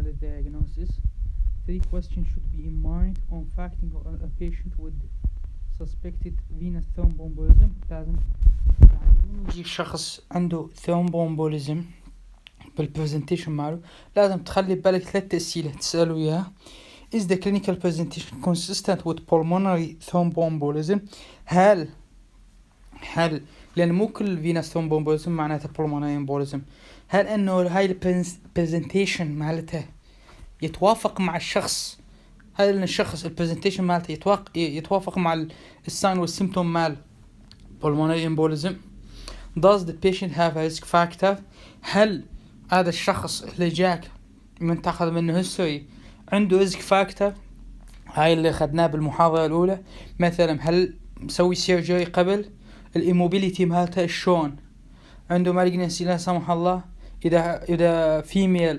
pulmonary diagnosis. 3 questions should be in mind on facting a patient with suspected venous thromboembolism. لازم يعني يجي شخص عنده thromboembolism بالبرزنتيشن ماله لازم تخلي بالك 3 أسئلة تسأله إياها. Is the clinical presentation consistent with pulmonary thromboembolism؟ هل لأن مو كل venous thromboembolism معناته pulmonary embolism. هل أنه هاي البرزنتيشن مالته يتوافق مع الشخص؟ هل أن الشخص البرزنتيشن مالته يتوافق مع الساين والسيمتوم مال pulmonary embolism؟ Does the patient have a risk factor؟ هل هذا الشخص اللي جاك من تأخذ منه history عنده risk factor؟ هاي اللي أخذناه بالمحاضرة الأولى. مثلا هل مسوي سيرجري قبل؟ الإيموبيليتي مالته شلون؟ عنده malignancy لا سمح الله؟ إذا female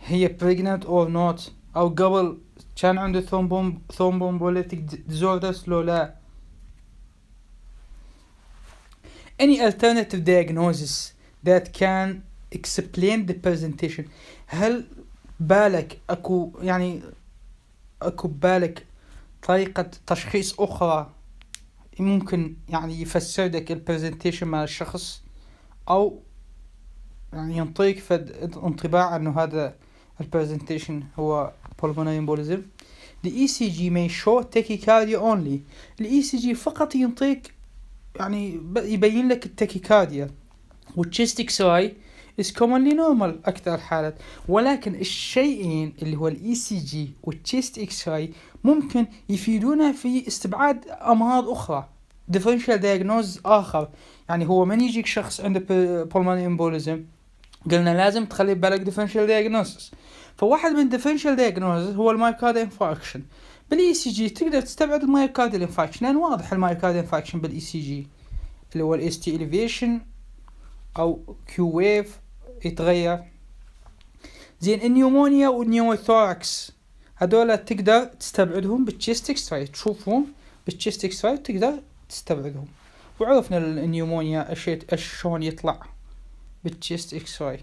هي pregnant or not؟ أو قبل كان عنده thromboembolic disorders لو لا؟ Any alternative diagnosis that can explain the presentation؟ هل بالك أكو بالك طريقة تشخيص أخرى ممكن يعني يفسر لك البرزنتيشن مع الشخص أو يعني ينطيك انطباع أنه هذا البرزنتيشن هو pulmonary embolism؟ The ECG may show tachycardia only. ال ECG فقط ينطيك يعني يبين لك التاكيكارديا. والchest X-ray is commonly normal أكثر الحالات. ولكن الشيئين اللي هو ال ECG والchest X-ray ممكن يفيدونا في استبعاد أمراض أخرى differential diagnosis آخر. يعني هو من يجيك شخص عنده pulmonary embolism قلنا لازم تخلي بالك differential diagnosis. فواحد من differential diagnosis هو المايوكارديال infarction. بالإي سي جي تقدر تستبعد المايوكارديال infarction لأن واضح المايوكارديال infarction بالإي سي جي اللي هو ال ST elevation أو Q wave يتغير. زين النيومونيا والنيوموثوركس هذولا تقدر تستبعدهم بالchest X-ray. تشوفهم بالchest X-ray تقدر تستبعدهم. وعرفنا النيومونيا شلون يطلع بالchest X-ray.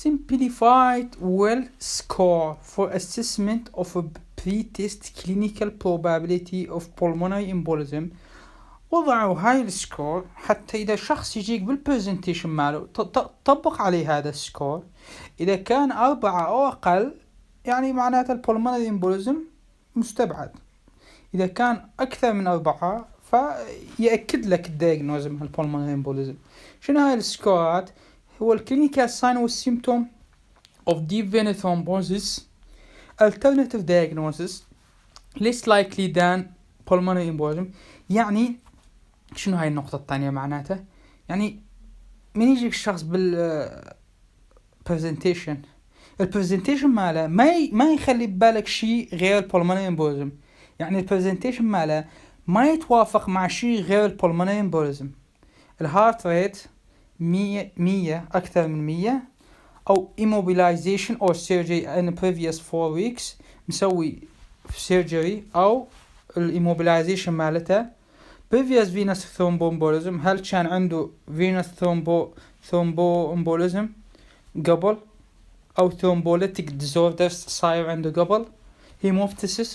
Simplified well score for assessment of a pre-test clinical probability of pulmonary embolism. وضعوا هاي السكور حتى إذا شخص يجيك بالبرزنتيشن ماله طبق عليه هذا السكور. إذا كان 4 أو أقل يعني معناته البولمونري امبوليزم مستبعد. إذا كان أكثر من 4 فيأكد لك الدياغنوز البولمونري امبوليزم. شنو هاي السكورات؟ هو الكلينيكال ساين والسيمتوم of deep venous thrombosis, alternative diagnosis, less likely than pulmonary embolism. يعني شنو هاي النقطة الثانية معناته؟ يعني من يجيك الشخص بالبرزنتيشن البرزنتيشن ماله ما يخلي ببالك شيء غير البولمونري امبوليزم. يعني البرزنتيشن ماله ما يتوافق مع شيء غير البولمونري امبوليزم. الهارت ريت 100 أكثر من 100 أو immobilization or surgery in the previous 4 weeks مسوي surgery أو الimmobilization مالته. previous venous thromboembolism هل كان عنده venous thromboembolism قبل أو thrombolytic disorders صاير عنده قبل. hemoptysis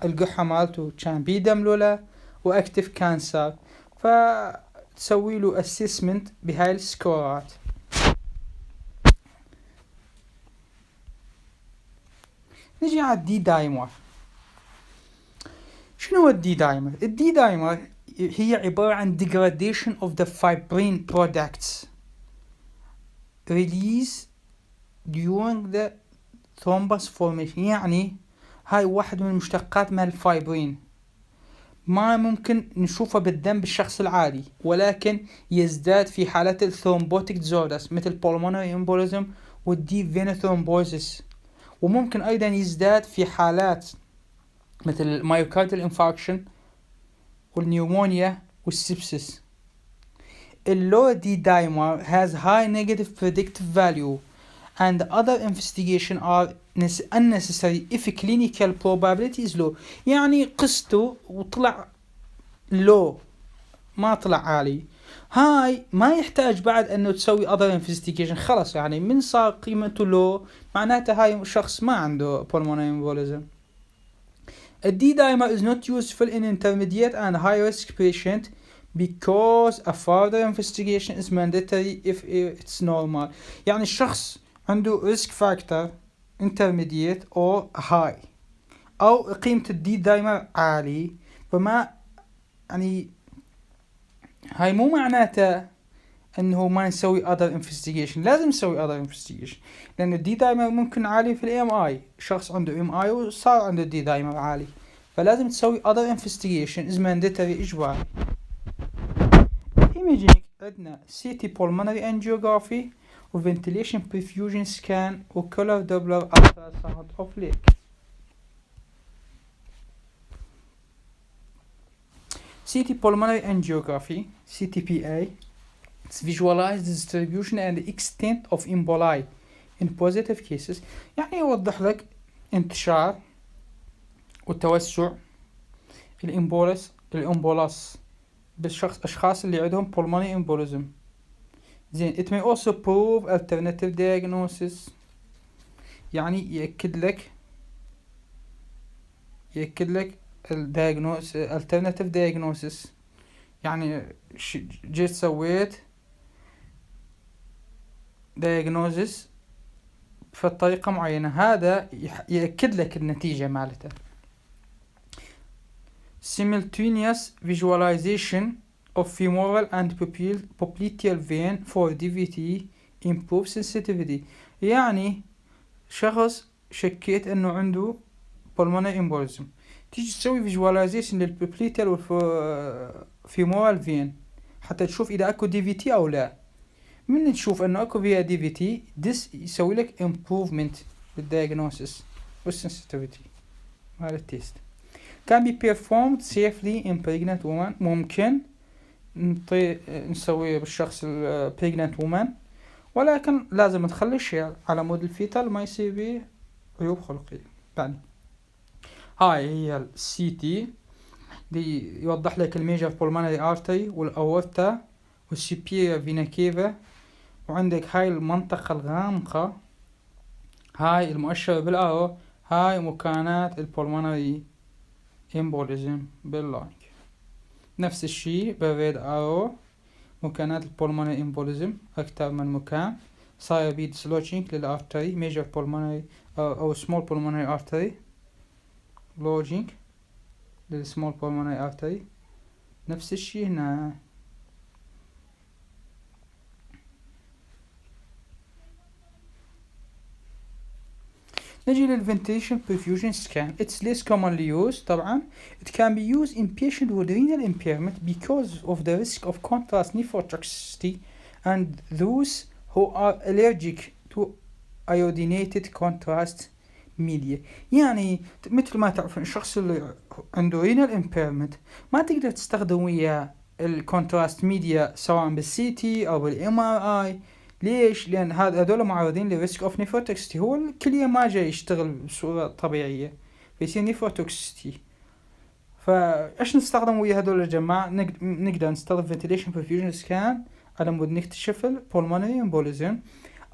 القحة مالته كان بيدم لولا وأكتف كانسر. فتسوي له assessment بهاي السكورات. نجي على الدي دايمر. شنو هو الدي دايمر؟ الدي دايمر هي عبارة عن degradation of the fibrin products release during the thrombus formation. يعني هاي واحد من المشتقات مال الفايبرين ما ممكن نشوفه بالدم بالشخص العادي ولكن يزداد في حالات الثرومبوتيك ديزوردرز مثل pulmonary embolism والdeep venous thrombosis. وممكن أيضا يزداد في حالات مثل myocardial infarction والنيومونيا والسبسس. اللو دي دايمر has high negative predictive value and other investigation are unnecessary if clinical probability is low. يعني قسته وطلع low ما طلع عالي هاي ما يحتاج بعد انه تسوي other investigation، خلص يعني من صار قيمته لو معناته هاي شخص ما عنده pulmonary embolism. A D-dimer is not useful in intermediate and high risk patient because a further investigation is mandatory if it's normal. يعني الشخص عنده risk factor intermediate or high أو قيمة الدي دايمر عالي، فما يعني هاي مو معناته انه ما نسوي other investigation، لازم نسوي other investigation، لأن الدي دايمر ممكن عالي في الام اي، شخص عنده ام اي وصار عنده الدي دايمر عالي، فلازم تسوي other investigation is mandatory إجباري. imaging عندنا CT pulmonary angiography و ventilation perfusion scan و color doppler ultrasound of leg. CT pulmonary angiography CTPA visualize the distribution and the extent of emboli in positive cases، يعني يوضح لك انتشار والتوسع الامبولاس بالاشخاص اللي عندهم pulmonary embolism. زين it may also prove alternative diagnosis، يعني يأكد لك alternative diagnosis، يعني جيت سويت diagnosis في طريقة معينة، هذا يأكد لك النتيجة مالته. simultaneous visualization of femoral and popliteal vein for DVT improve sensitivity، يعني شخص شكيت انه عنده pulmonary embolism، تيجي تسوي visualization للpopliteal والفيمورال فين حتى تشوف اذا اكو DVT او لا. من تشوف انه اكو فيها DVT this يسوي لك improvement بالdiagnosis والsensitivity مال التيست. can be performed safely in pregnant women، ممكن نسويه بالشخص pregnant woman، ولكن لازم نخلي الشيء على مود الفيتال ما يصير به عيوب خلقية. يعني هاي هي السي تي دي يوضح لك الميجر pulmonary artery والأورتا والسوبيريور فينا كيفا، وعندك هاي المنطقة الغامقة، هاي المؤشر بالارو، هاي مكانات البولمونري امبوليزم باللايك. نفس الشيء بالريد ارو مكانات البولمونري امبوليزم اكثر من مكان، صاير بي ديسلوجينج للارتري ميجر بولمونري او سمول بولمونري ارتري، لوجينج للسمول بولمونري ارتري. نفس الشيء هنا. نجي للventilation perfusion scan. It's less commonly used طبعا. It can be used in patient with renal impairment because of the risk of contrast nephrotoxicity and those who are allergic to iodinated contrast media. يعني مثل ما تعرف الشخص اللي عنده renal impairment ما تقدر تستخدم وياه الكونتراست ميديا سواء بالسي تي او بالام ار اي. ليش؟ لأن هذول معرضين لريسك اوف نيفروتوكسيتي، هو الكلية ما جاي يشتغل بصورة طبيعية فيصير نيفروتوكسيتي. فايش نستخدم ويا هذول الجماعة؟ نقدر نستخدم ventilation perfusion scan على مود نكتشف pulmonary embolism،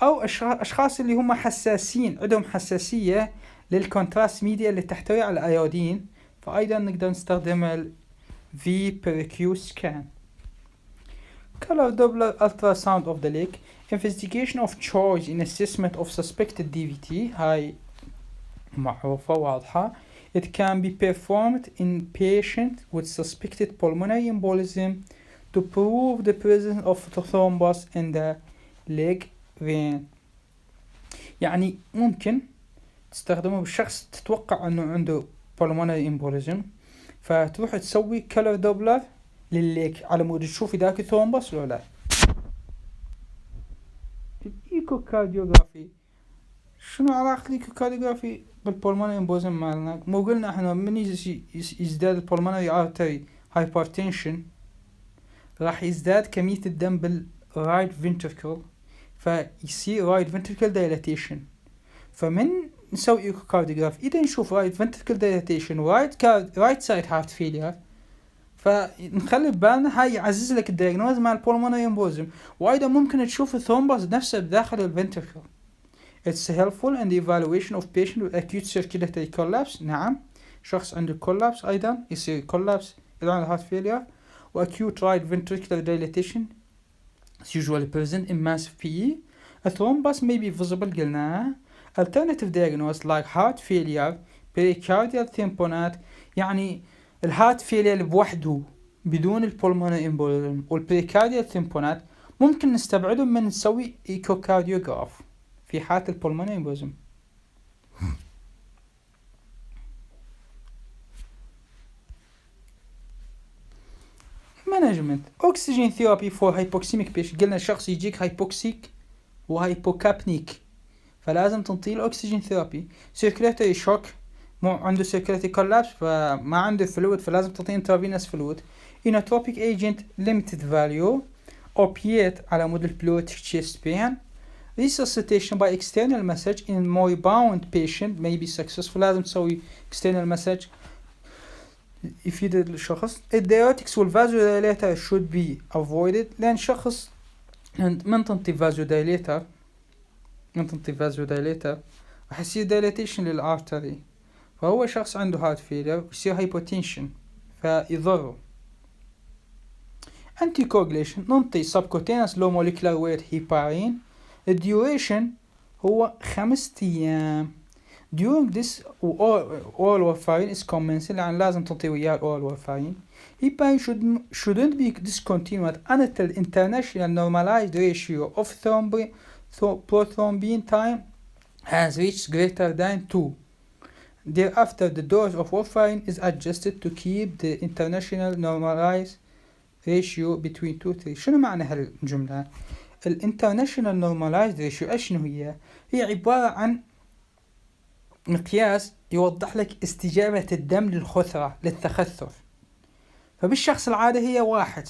أو أشخاص اللي هم حساسين عندهم حساسية للكونتراست ميديا اللي تحتوي على الأيودين، فأيضا نقدر نستخدم ال VPRQ scan. Color Doppler ultrasound of the leg investigation of choice in assessment of suspected DVT، هاي معروفة واضحة. It can be performed in patient with suspected pulmonary embolism to prove the presence of thrombus in the leg vein. يعني ممكن تستخدمه بالشخص تتوقع انه عنده pulmonary embolism، فتروح تسوي color doppler للليك على مود تشوف اذا اكو ثرومبس ولا لا. الايكوكارديوغرافي شنو علاقة الايكوكارديوغرافي بالبولمونري امبوليزم مالنا؟ مو قلنا احنا من يزداد البولمونري ارتري هايبرتنشن راح يزداد كمية الدم بالرايت فنتركل فيصير رايت فنتركل دايلاتيشن. فمن نسوي ايكوكارديوغرافي اذا نشوف رايت فنتركل دايلاتيشن ورايت سايد هارت فيلير فنخلي ببالنا هاي يعزز لك الدياجنوز مع البولمونري امبوليزم. وايضا ممكن تشوف الثرومبوس نفسه بداخل الفنتركل. It's helpful in the evaluation of patient with acute circulatory collapse. نعم، شخص عنده collapse أيضا يصير collapse around heart failure و acute right ventricular dilatation is usually present in massive PE. A thrombus may be visible قلناها. Alternative diagnosis like heart failure, pericardial tamponade، يعني الهارت فيلير بوحده بدون البولمونري امبوليزم والبريكارديال تامبونات ممكن نستبعدهم من نسوي ايكوكارديوغراف في حالة البولمونري امبوليزم. مانجمنت اوكسجين ثيرابي فور هايبوكسيميك بيشنت. قلنا الشخص يجيك هايبوكسيك وهايبوكابنيك فلازم تنطيه الاكسجين ثيرابي. سيركولاتوري شوك، مو عنده سيركولاتوري كولابس فما عنده فلويد فلازم تعطيه انترافينوس فلويد. انوتروبيك ايجنت ليميتد فاليو. اوبيات على مود البلوتيك تشيست بين. resuscitation by external massage in moribund patient may be successful. لازم تسوي external massage يفيد الشخص. الديوريتكس والفازودايليتر should be avoided لأن شخص من تنطي فازودايليتر راح يصير دايليتيشن للارتري فهو شخص عنده هارت فيلر ويصير هايبوتنشن فيضره. انتي كوغليشن ننطي سبكوتينس لو موليكولار ويت هيبارين. الديوريشن هو 5 أيام. during this oral warfarin is commenced يعني لازم تنطي وياه oral warfarin. Heparin shouldn't be discontinued until international normalized ratio of prothrombin time has reached greater than 2. Thereafter, the dose of warfarin is adjusted to keep the international normalized ratio between 2 3. شنو معنى هالجملة؟ الانترناشونال نورمالايزد ريشيو شنو هي؟ هي عبارة عن مقياس يوضح لك استجابة الدم للخثرة للتخثر. فبالشخص العادي هي 1.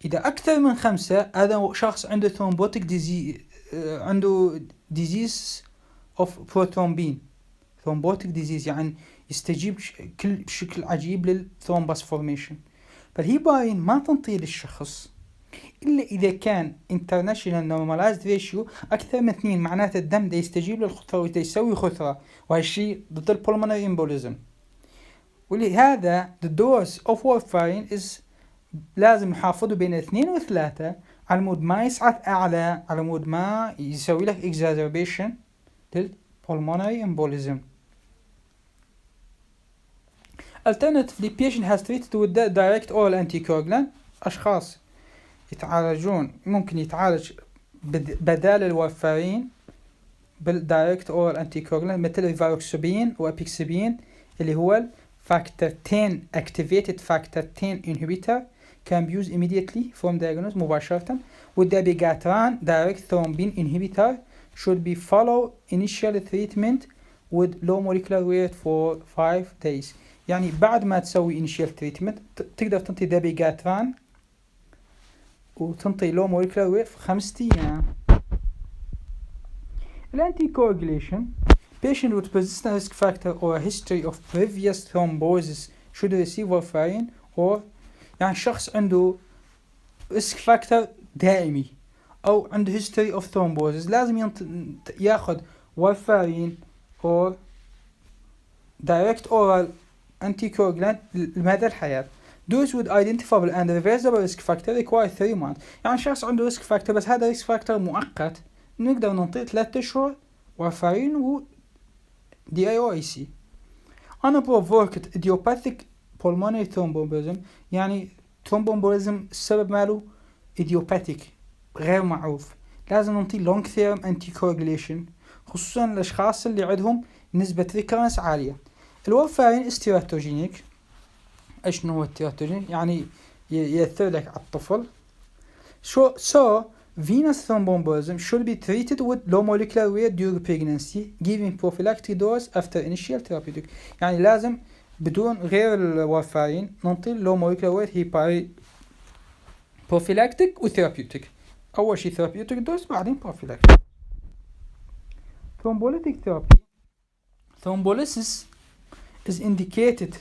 إذا أكثر من 5 هذا شخص عنده ثرومبوتيك ديزيز، عنده ديزيز اوف بروثرومبين. ثرومبوتيك ديزيز يعني يستجيب بشكل عجيب للثرومبس فورميشن. فالهيبارين ما تنطيه للشخص إلا إذا كان international normalized ratio أكثر من 2. معناته الدم ده يستجيب للخثرة وده يسوي خثرة وهالشي ضد البولمونري امبوليزم. ولهذا the dose of warfarin is لازم نحافظه بين 2 و 3 على مود ما يصعد أعلى، على مود ما يسوي لك exacerbation للpulmonary embolism. Alternatively, patient has treated with the direct oral anticoagulant. أشخاص يتعالجون ممكن يتعالج بدال الوارفارين بالدايركت اورال انتيكوغلانت مثل الفاروكسوبين وابيكسبين اللي هو فاكتور 10 activated factor 10 inhibitor can be used immediately from diagnosis مباشرة. والدابيجاتران direct thrombin inhibitor should be follow initial treatment with low molecular weight for 5 days. يعني بعد ما تسوي initial treatment تقدر تنطي دابيجاتران وتنطي low molecular weight في 5 أيام. الانتيكوagulation patient with persistent risk factor or a history of previous thrombosis should receive warfarin or يعني شخص عنده risk factor دائمي أو عنده history of thrombosis لازم ياخد warfarin or direct oral anticoagulant لمدى الحياة. Those with identifiable and reversible risk factor require 3 months. يعني شخص عنده risk factor بس هذا risk factor مؤقت نقدر نعطيه 3 أشهر وارفارين و DIOIC. Unprovoked idiopathic pulmonary thromboembolism يعني thromboembolism السبب ماله idiopathic غير معروف لازم نعطيه long term anticoagulation خصوصا الأشخاص اللي عندهم نسبة recurrence عالية. الوارفارين استيراتوجينيك. ايش هو التيراتوجين؟ يعني يأثر لك على الطفل. So venous thromboembolism should be treated with low molecular weight during pregnancy, giving prophylactic dose after initial therapeutic. يعني لازم بدون غير الوارفارين ننطي low molecular weight هيباري prophylactic و therapeutic. أول شيء therapeutic dose بعدين prophylactic. Thrombolytic therapy. Thrombolysis is indicated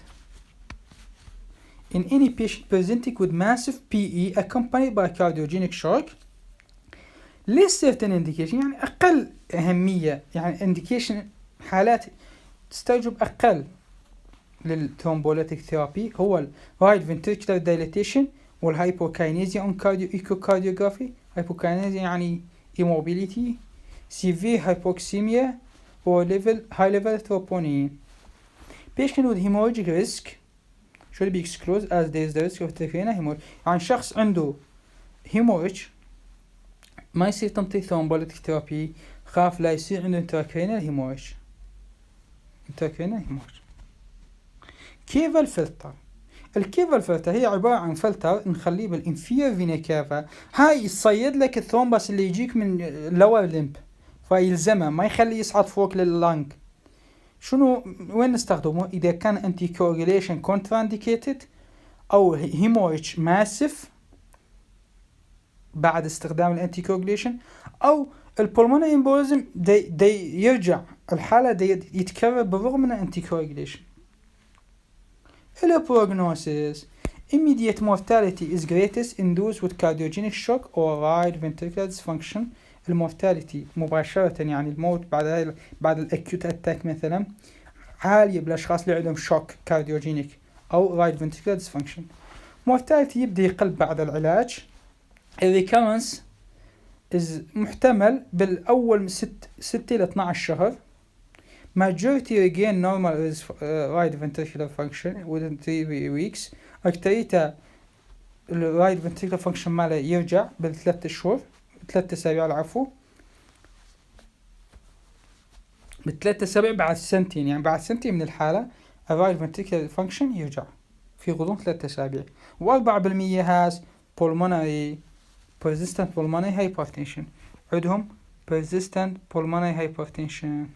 in any patient presenting with massive PE accompanied by cardiogenic shock. less certain indication يعني أقل أهمية، يعني indication حالات تستوجب أقل للثرومبوليتيك ثيرابي هو ال right ventricular dilatation والhypokinesia on echocardiography. hypokinesia يعني immobility, severe hypoxemia or high level troponin. patient with hemorrhagic risk should be excluded as there is the risk of intracranial hemorrhage. يعني شخص عنده hemorrhage ما يصير تنطيه ثرومبوليتيك ثيرابي، خاف لا يصير عنده intracranial hemorrhage. كيفال فلتر. الكيفال فلتر هي عبارة عن فلتر نخليه بالانفير فينا كافا، هاي يصيد لك الثرومبس اللي يجيك من اللور لمب فيلزمه ما يخليه يصعد فوق لللانج. شنو وين نستخدمه؟ إذا كان انتي كوغيليشن كونترانديكيتد أو هيموريج ماسف بعد استخدام الانتي كوغيليشن، أو البولمونري امبوليزم دي يرجع الحالة دي يتكرر بالرغم من الانتي كوغيليشن. prognosis. Immediate mortality is greatest in those with cardiogenic shock or right ventricular dysfunction. المورتاليتي مباشرة يعني الموت بعد الأكيوت أتاك مثلا عالية بالأشخاص اللي عندهم شوك كارديوجينيك أو right ventricular dysfunction. mortality يبدأ يقل بعد العلاج. recurrence محتمل بالأول 6 إلى 12 شهر. majority regain normal right ventricular function within 3 weeks. أكتريته right ventricular function ماله يرجع بال3 أشهر 3 أسابيع العفو، ب3 أسابيع بعد سنتين، يعني بعد سنتين من الحالة right ventricular function يرجع في غضون 3 أسابيع. و4% has pulmonary persistent pulmonary hypertension، عندهم persistent pulmonary hypertension.